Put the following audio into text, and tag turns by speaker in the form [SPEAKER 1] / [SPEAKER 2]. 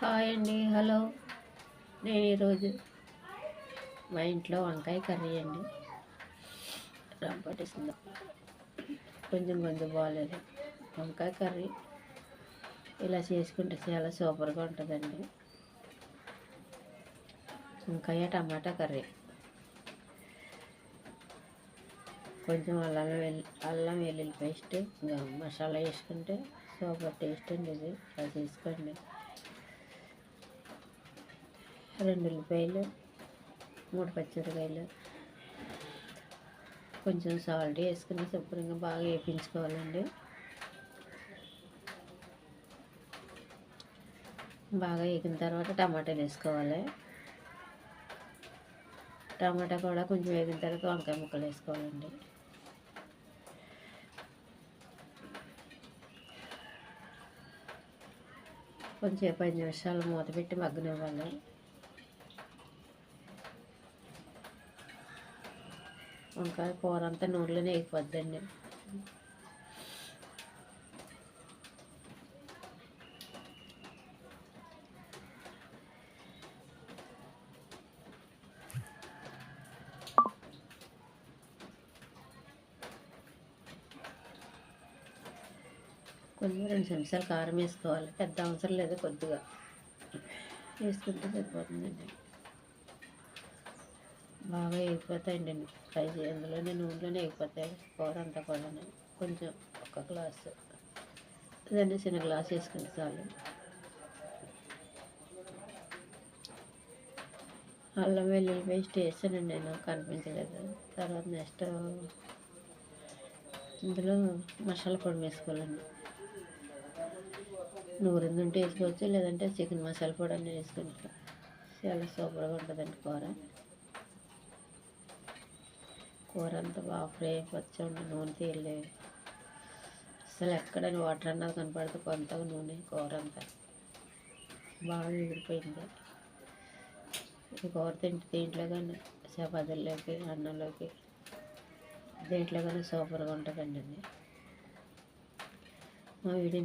[SPEAKER 1] Hi అండి, hello. నేను ఈరోజు మా ఇంట్లో వంకాయ కర్రీ అండి. పట్టిస్తుందా కొంచెం బాగాలేదు. వంకాయ కర్రీ ఇలా చేసుకుంటే చాలా సూపర్గా ఉంటుందండి. వంకాయ టమాటా కర్రీ, కొంచెం అల్లం వెల్లుల్లి పేస్ట్, మసాలా వేసుకుంటే సూపర్ టేస్ట్ అండి. ఇది ఇలా చేసుకోండి. 2 ఉల్లిపాయలు, 3 పచ్చిమిరపకాయలు, కొంచెం సాల్ట్ వేసుకుని శుభ్రంగా బాగా వేయించుకోవాలండి. బాగా వేగిన తర్వాత టమాటాలు వేసుకోవాలి. టమాటా కూడా కొంచెం వేగిన తర్వాత వంకాయ ముక్కలు వేసుకోవాలండి. కొంచెం 5 నిమిషాలు మూత పెట్టి మగ్గనివ్వాలి. వంకాయ కూర అంతా నూనెలోనే వేగిపోద్దండి. కొంచెం 2 చెంచాలు కారం వేసుకోవాలి. పెద్ద అవసరం లేదు, కొద్దిగా వేసుకుంటే సరిపోతుందండి. బాగా వేగిపోతాయండి. ఫ్రై అందులోనే నూనెలోనే వేగిపోతాయి కూర అంతా కూడా. కొంచెం 1 గ్లాసు, దాన్ని చిన్న గ్లాస్ వేసుకుంటే చాలు. అల్లం వెల్లుల్లి పేస్ట్ వేసానండి, నేను కనిపించలేదు. తర్వాత నెక్స్ట్ ఇందులో మసాలా పొడి వేసుకోవాలండి. నూరిందుంటే వేసుకోవచ్చు, లేదంటే చికెన్ మసాలా పొడి అన్నీ వేసుకుంటే చాలా సూపర్గా ఉంటుందండి కూర. కూర అంతా బాగా ఫ్రై అయిపోతుంది. నూనె తేలేదు అసలు, ఎక్కడ వాటర్ అన్నది కనపడుతుంది. కొంతగా నూనె కూర అంతా బాగా ఎగిరిపోయింది. ఈ కూర దీంట్లో కానీ చపాతీల్లోకి, అన్నంలోకి, దేంట్లో కానీ సూపర్గా ఉంటుందండి. మా వీడియో